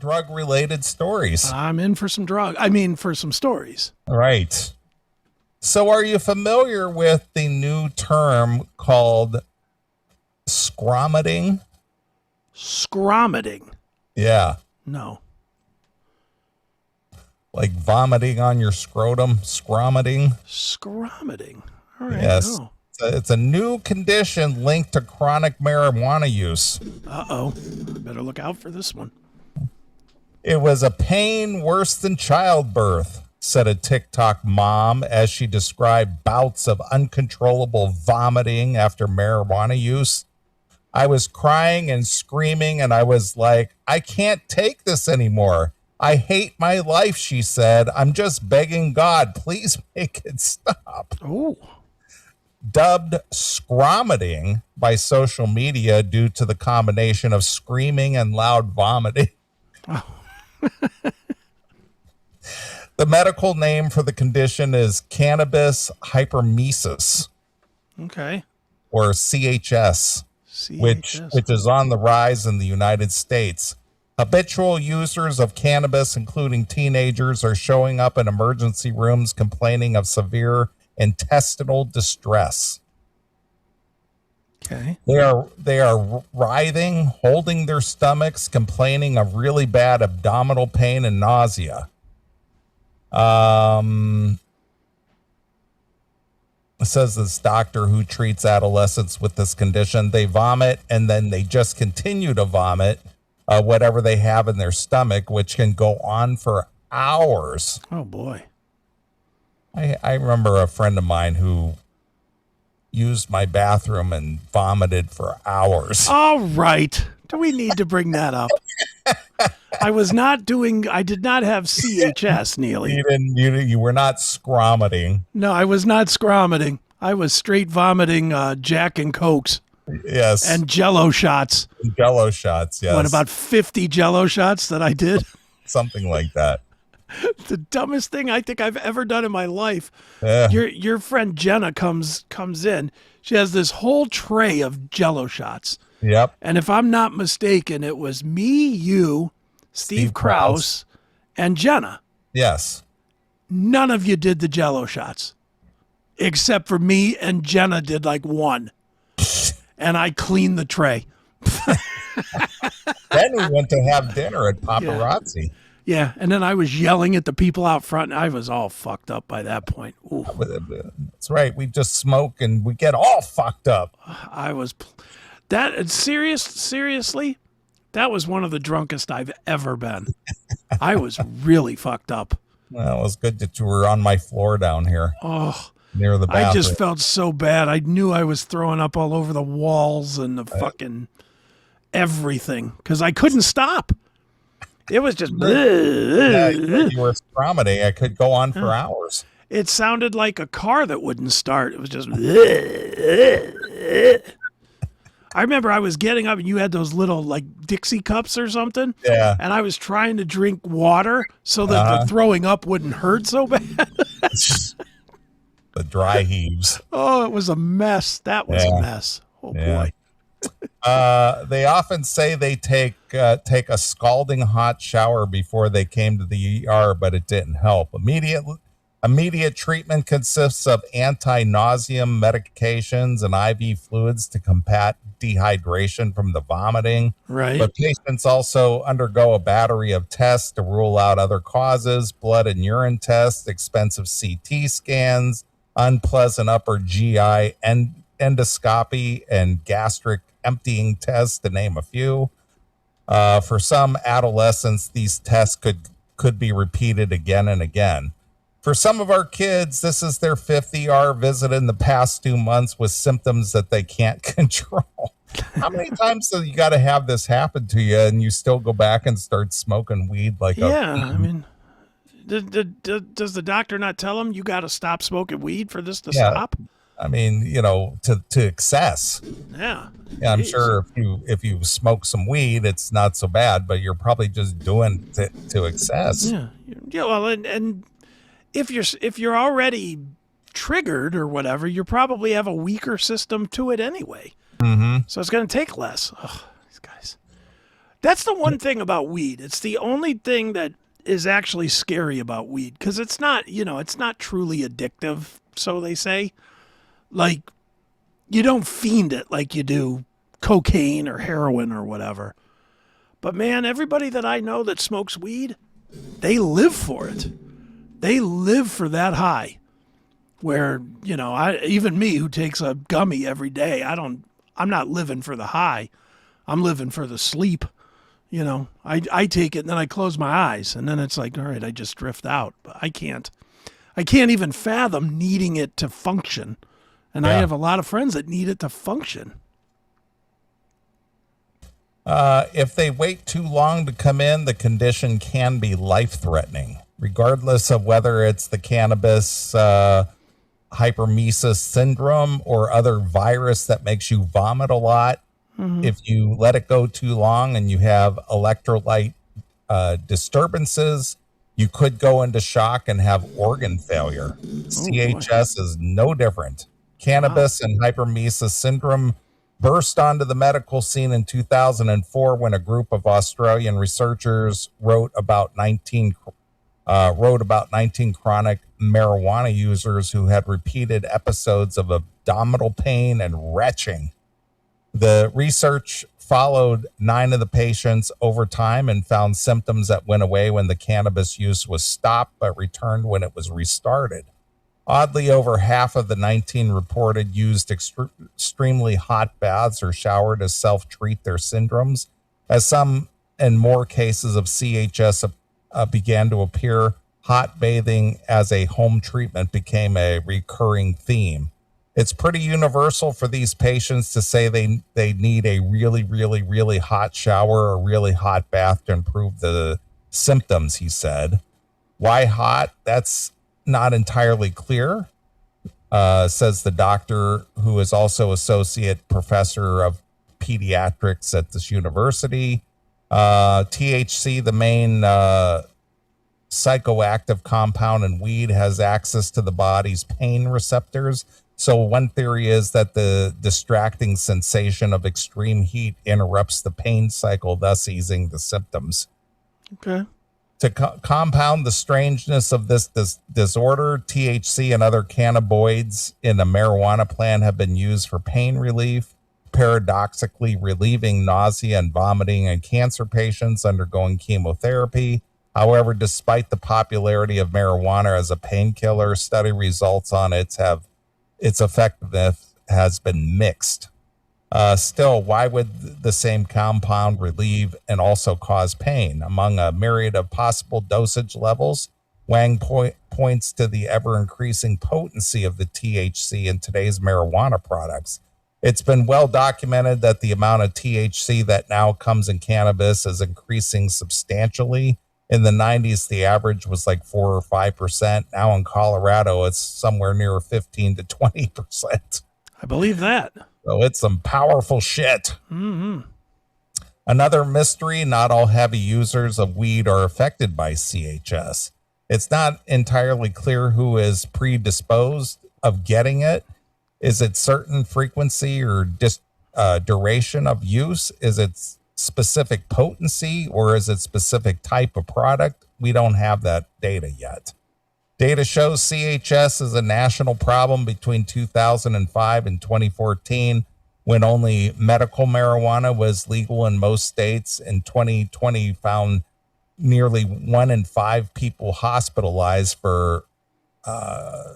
drug-related stories. I'm in for some for some stories. Right. So are you familiar with the new term called scromiting? Scromiting? Yeah. No. Like vomiting on your scrotum, scromiting. Scromiting. All right. Yes. No. It's a new condition linked to chronic marijuana use. Uh-oh. Better look out for this one. It was a pain worse than childbirth, said a TikTok mom as she described bouts of uncontrollable vomiting after marijuana use. I was crying and screaming, and I was like, I can't take this anymore. I hate my life, she said. I'm just begging God, please make it stop. Oh. Dubbed scromiting by social media due to the combination of screaming and loud vomiting. Oh. The medical name for the condition is cannabis hypermesis. Okay. Or CHS. Which is on the rise in the United States. Habitual users of cannabis, including teenagers, are showing up in emergency rooms complaining of severe intestinal distress. Okay. They are writhing, holding their stomachs, complaining of really bad abdominal pain and nausea. It says this doctor who treats adolescents with this condition, they vomit and then they just continue to vomit whatever they have in their stomach, which can go on for hours. Oh, boy. I remember a friend of mine who used my bathroom and vomited for hours. All right. Do we need to bring that up? I did not have CHS, Neeley. You were not scromiting. No, I was not scromiting. I was straight vomiting Jack and Cokes. Yes. And Jello shots. Jello shots, yes. What, about 50 Jello shots that I did? Something like that. The dumbest thing I think I've ever done in my life. Yeah. Your friend Jenna comes in. She has this whole tray of Jello shots. Yep. And if I'm not mistaken, it was me, you, Steve Krause, and Jenna. Yes. None of you did the Jello shots, except for me and Jenna did like one. And I cleaned the tray. Then we went to have dinner at Paparazzi. Yeah, and then I was yelling at the people out front, and I was all fucked up by that point. Ooh. That's right. We just smoke and we get all fucked up. I was seriously, that was one of the drunkest I've ever been. I was really fucked up. Well, it was good that you were on my floor down here. Oh, near the bathroom. I just felt so bad. I knew I was throwing up all over the walls and the fucking everything because I couldn't stop. It was just. Yeah, you were scromiting. I could go on for hours. It sounded like a car that wouldn't start. It was just. I remember I was getting up and you had those little like Dixie cups or something. Yeah. And I was trying to drink water so that the throwing up wouldn't hurt so bad. The dry heaves. Oh, it was a mess. That was a mess. Oh, boy. They often say they take a scalding hot shower before they came to the ER, but it didn't help. Immediate treatment consists of anti-nauseum medications and IV fluids to combat dehydration from the vomiting. Right. But patients also undergo a battery of tests to rule out other causes, blood and urine tests, expensive CT scans, unpleasant upper GI endoscopy, and gastric emptying tests, to name a few. For some adolescents, these tests could be repeated again and again. For some of our kids, this is their 5th ER visit in the past 2 months with symptoms that they can't control. How many times do you got to have this happen to you and you still go back and start smoking weed I mean, does the doctor not tell them you got to stop smoking weed for this to stop? I mean, to excess. Yeah. Yeah, I'm sure if you smoke some weed, it's not so bad, but you're probably just doing it to excess. Yeah. Yeah. Well, and if you're already triggered or whatever, you probably have a weaker system to it anyway. Mm-hmm. So it's going to take less. Oh, these guys. That's the one thing about weed. It's the only thing that is actually scary about weed because it's not, it's not truly addictive, so they say. Like, you don't fiend it like you do cocaine or heroin or whatever. But man, everybody that I know that smokes weed, they live for it. They live for that high. Where, even me who takes a gummy every day, I'm not living for the high. I'm living for the sleep. I take it and then I close my eyes and then it's like, all right, I just drift out. But I can't even fathom needing it to function. And I have a lot of friends that need it to function. If they wait too long to come in, the condition can be life-threatening, regardless of whether it's the cannabis hypermesis syndrome or other virus that makes you vomit a lot. Mm-hmm. If you let it go too long and you have electrolyte disturbances, you could go into shock and have organ failure. CHS is no different. Cannabis and hypermesis syndrome burst onto the medical scene in 2004 when a group of Australian researchers wrote about 19 chronic marijuana users who had repeated episodes of abdominal pain and retching. The research followed 9 of the patients over time and found symptoms that went away when the cannabis use was stopped but returned when it was restarted. Oddly, over half of the 19 reported used extremely hot baths or showered to self-treat their syndromes. As some and more cases of CHS began to appear, hot bathing as a home treatment became a recurring theme. It's pretty universal for these patients to say they need a really, really, really hot shower or really hot bath to improve the symptoms, he said. Why hot? That's not entirely clear, says the doctor, who is also associate professor of pediatrics at this university. THC, the main psychoactive compound in weed, has access to the body's pain receptors. So one theory is that the distracting sensation of extreme heat interrupts the pain cycle, thus easing the symptoms. Okay. To compound the strangeness of this disorder, THC and other cannabinoids in a marijuana plant have been used for pain relief, paradoxically relieving nausea and vomiting in cancer patients undergoing chemotherapy. However, despite the popularity of marijuana as a painkiller, study results on its effectiveness has been mixed. Still, why would the same compound relieve and also cause pain? Among a myriad of possible dosage levels, Wang points to the ever-increasing potency of the THC in today's marijuana products. It's been well documented that the amount of THC that now comes in cannabis is increasing substantially. In the 90s, the average was like 4 or 5%. Now in Colorado, it's somewhere near 15 to 20%. I believe that. So it's some powerful shit. Mm-hmm. Another mystery, not all heavy users of weed are affected by CHS. It's not entirely clear who is predisposed of getting it. Is it certain frequency or duration of use? Is it specific potency or is it specific type of product? We don't have that data yet. Data shows CHS is a national problem between 2005 and 2014, when only medical marijuana was legal in most states. In 2020, found nearly 1 in 5 people hospitalized for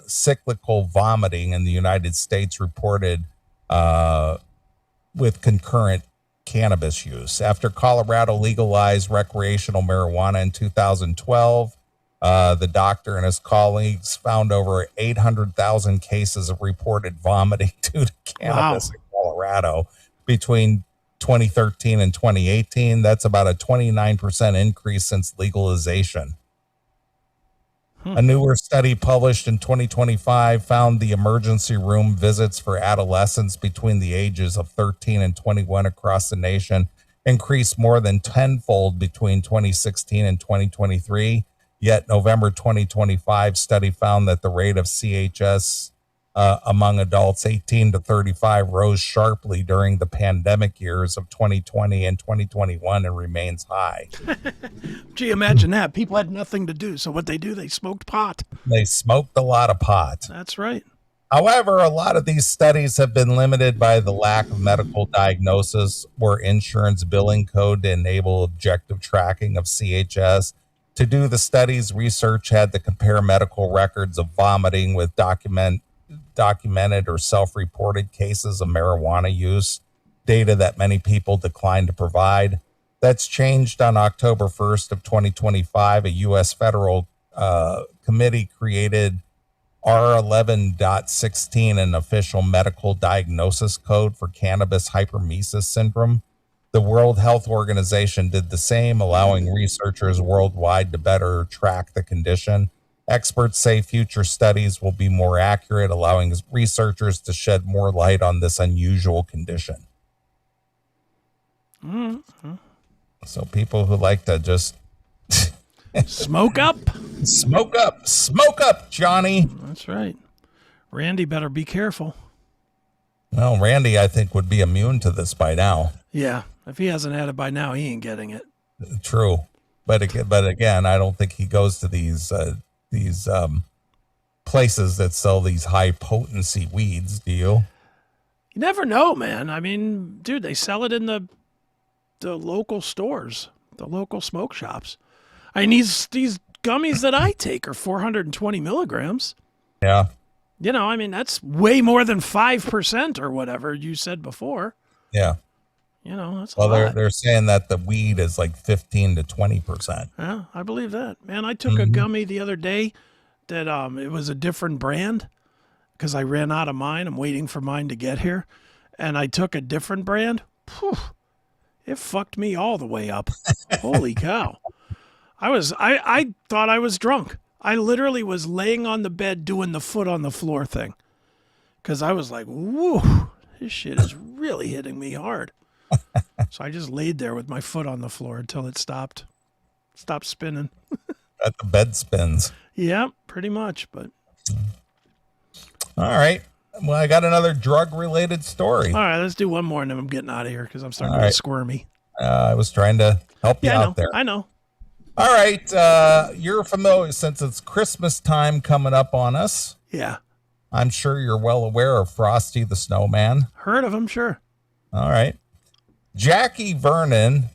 cyclical vomiting in the United States reported with concurrent cannabis use. After Colorado legalized recreational marijuana in 2012, the doctor and his colleagues found over 800,000 cases of reported vomiting due to cannabis in Colorado between 2013 and 2018. That's about a 29% increase since legalization. A newer study published in 2025 found the emergency room visits for adolescents between the ages of 13 and 21 across the nation increased more than tenfold between 2016 and 2023. Yet November 2025 study found that the rate of CHS among adults 18 to 35 rose sharply during the pandemic years of 2020 and 2021 and remains high. Gee, imagine that. People had nothing to do. So what they do, they smoked pot. They smoked a lot of pot. That's right. However, a lot of these studies have been limited by the lack of medical diagnosis or insurance billing code to enable objective tracking of CHS. To do the studies, research had to compare medical records of vomiting with documented or self-reported cases of marijuana use, data that many people declined to provide. That's changed on October 1st of 2025. A U.S. federal committee created R11.16, an official medical diagnosis code for cannabis hypermesis syndrome. The World Health Organization did the same, allowing researchers worldwide to better track the condition. Experts say future studies will be more accurate, allowing researchers to shed more light on this unusual condition. Mm-hmm. So people who like to just smoke up, smoke up, Johnny. That's right. Randy better be careful. Well, Randy, I think, would be immune to this by now. Yeah, if he hasn't had it by now, he ain't getting it. True, but again, I don't think he goes to these places that sell these high potency weeds. Do you? You never know, man. I mean, dude, they sell it in the local stores, the local smoke shops. I mean, these gummies that I take are 420 milligrams. Yeah. You know, I mean, that's way more than 5% or whatever you said before. Yeah. You know, that's a lot. They're saying that the weed is like 15 to 20%. Yeah, I believe that. Man, I took a gummy the other day that it was a different brand because I ran out of mine. I'm waiting for mine to get here. And I took a different brand. Whew, it fucked me all the way up. Holy cow. I thought I was drunk. I literally was laying on the bed doing the foot on the floor thing. Because I was like, whoo, this shit is really hitting me hard. So I just laid there with my foot on the floor until it stopped spinning. At the bed spins. Yeah, pretty much. But all right. Well, I got another drug-related story. All right, let's do one more and then I'm getting out of here because I'm starting to get squirmy. I was trying to help you out there. I know. All right. You're familiar, since it's Christmas time coming up on us. Yeah. I'm sure you're well aware of Frosty the Snowman. Heard of him, sure. All right. Jackie Vernon,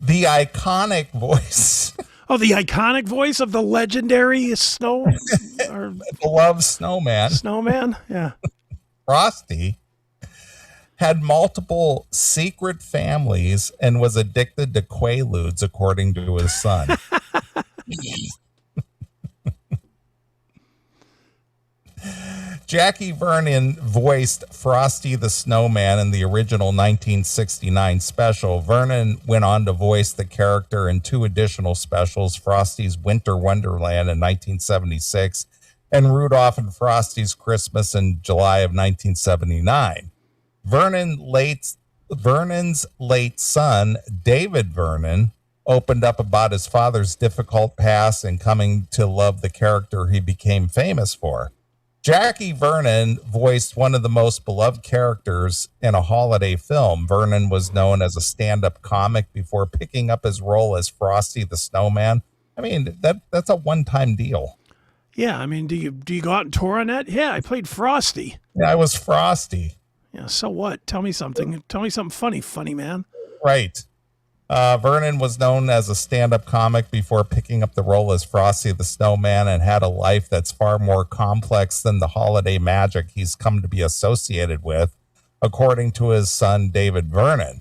the iconic voice. Oh, the iconic voice of the legendary beloved snowman. Snowman, yeah. Frosty had multiple secret families and was addicted to Quaaludes, according to his son. Jackie Vernon voiced Frosty the Snowman in the original 1969 special. Vernon went on to voice the character in two additional specials, Frosty's Winter Wonderland in 1976 and Rudolph and Frosty's Christmas in July of 1979. Vernon's late son, David Vernon, opened up about his father's difficult past and coming to love the character he became famous for. Jackie Vernon voiced one of the most beloved characters in a holiday film. Vernon was known as a stand-up comic before picking up his role as Frosty the Snowman. I mean, that's a one-time deal. Yeah, I mean, do you go out and tour on that? Yeah, I played Frosty. Yeah, I was Frosty. Yeah, so what? Tell me something. Tell me something funny man. Right. Vernon was known as a stand-up comic before picking up the role as Frosty the Snowman and had a life that's far more complex than the holiday magic he's come to be associated with, according to his son, David Vernon.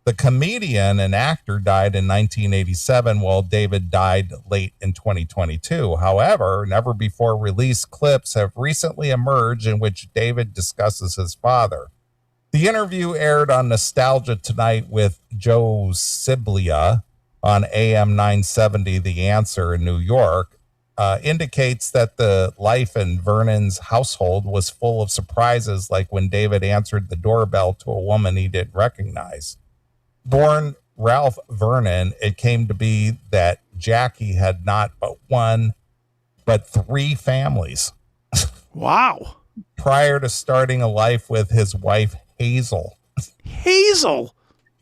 The comedian and actor died in 1987, while David died late in 2022. However, never before released clips have recently emerged in which David discusses his father. The interview aired on Nostalgia Tonight with Joe Siblia on AM 970, The Answer in New York, indicates that the life in Vernon's household was full of surprises, like when David answered the doorbell to a woman he didn't recognize. Born Ralph Vernon, it came to be that Jackie had not but one, but three families. Wow. prior to starting a life with his wife, Hazel. Hazel.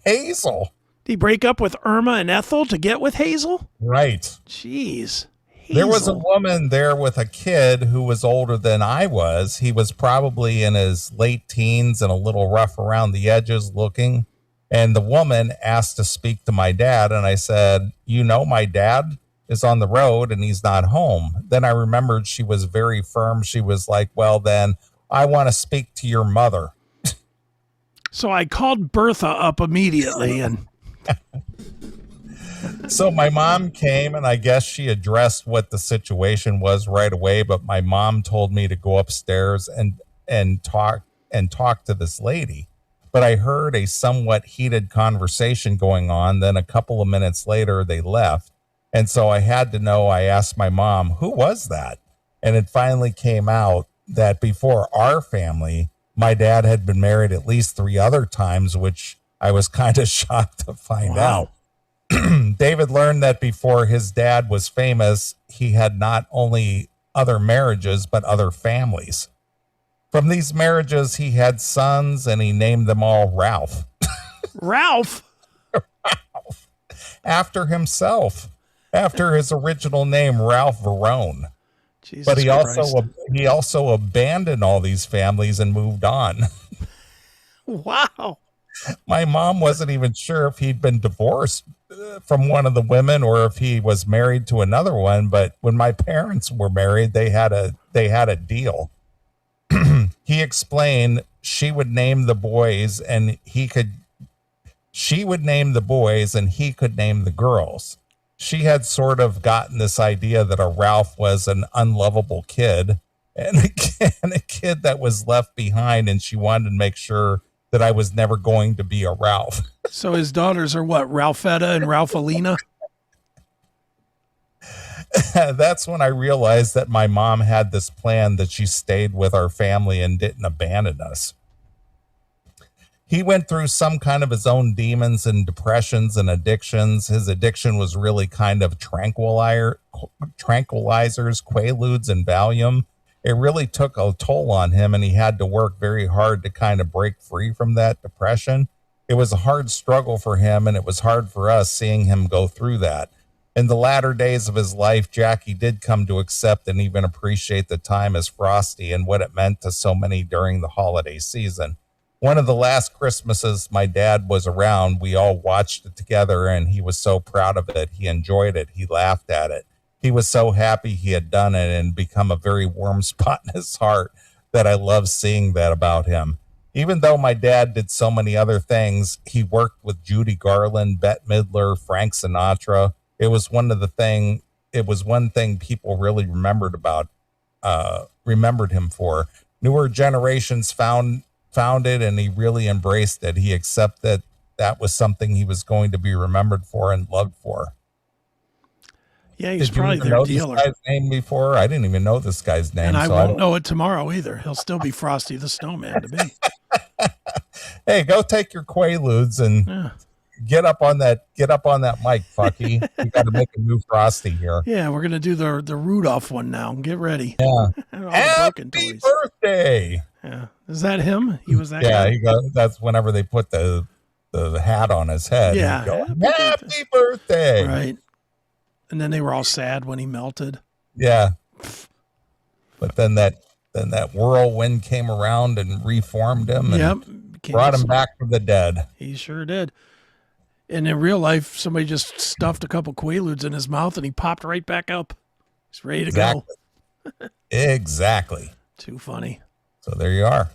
Hazel. Did he break up with Irma and Ethel to get with Hazel? Right. Jeez. Hazel. There was a woman there with a kid who was older than I was. He was probably in his late teens and a little rough around the edges looking. And the woman asked to speak to my dad. And I said, my dad is on the road and he's not home. Then I remembered she was very firm. She was like, well, then I want to speak to your mother. So I called Bertha up immediately and... So my mom came and I guess she addressed what the situation was right away. But my mom told me to go upstairs and talk to this lady. But I heard a somewhat heated conversation going on. Then a couple of minutes later, they left. And so I had to know, I asked my mom, who was that? And it finally came out that before our family, my dad had been married at least 3 other times, which I was kind of shocked to find out. David learned that before his dad was famous, he had not only other marriages, but other families. From these marriages, he had sons and he named them all Ralph. Ralph? After himself, after his original name, Ralph Vernon. Jesus but Christ. he also abandoned all these families and moved on. Wow. My mom wasn't even sure if he'd been divorced from one of the women or if he was married to another one. But when my parents were married, they had a deal. He explained she would name the boys and she would name the boys and he could name the girls. She had sort of gotten this idea that a Ralph was an unlovable kid and a kid that was left behind. And she wanted to make sure that I was never going to be a Ralph. So his daughters are what? Ralphetta and Ralphalina? That's when I realized that my mom had this plan that she stayed with our family and didn't abandon us. He went through some kind of his own demons and depressions and addictions. His addiction was really kind of tranquilizers, Quaaludes, and Valium. It really took a toll on him, and he had to work very hard to kind of break free from that depression. It was a hard struggle for him, and it was hard for us seeing him go through that. In the latter days of his life, Jackie did come to accept and even appreciate the time as Frosty and what it meant to so many during the holiday season. One of the last Christmases my dad was around, we all watched it together, and he was so proud of it. He enjoyed it. He laughed at it. He was so happy he had done it and become a very warm spot in his heart that I love seeing that about him. Even though my dad did so many other things, he worked with Judy Garland, Bette Midler, Frank Sinatra. It was one thing people really remembered him for. Newer generations found it, and he really embraced it. He accepted that was something he was going to be remembered for and loved for. Yeah, he's Did you probably even their know dealer. this guy's name before? I didn't even know this guy's name. And I so won't know it tomorrow either. He'll still be Frosty the Snowman to me. Hey, go take your Quaaludes and get up on that mic, Fucky. We got to make a new Frosty here. Yeah, we're gonna do the Rudolph one now. Get ready. Yeah. All the broken Happy toys. birthday. Yeah, is that him? He was that guy. Yeah, he goes. That's whenever they put the hat on his head. Yeah, he'd go, happy birthday. Right. And then they were all sad when he melted. Yeah. But then that whirlwind came around and reformed him and brought him back from the dead. He sure did. And in real life, somebody just stuffed a couple Quaaludes in his mouth and he popped right back up. He's ready to go. Exactly. Too funny. So there you are.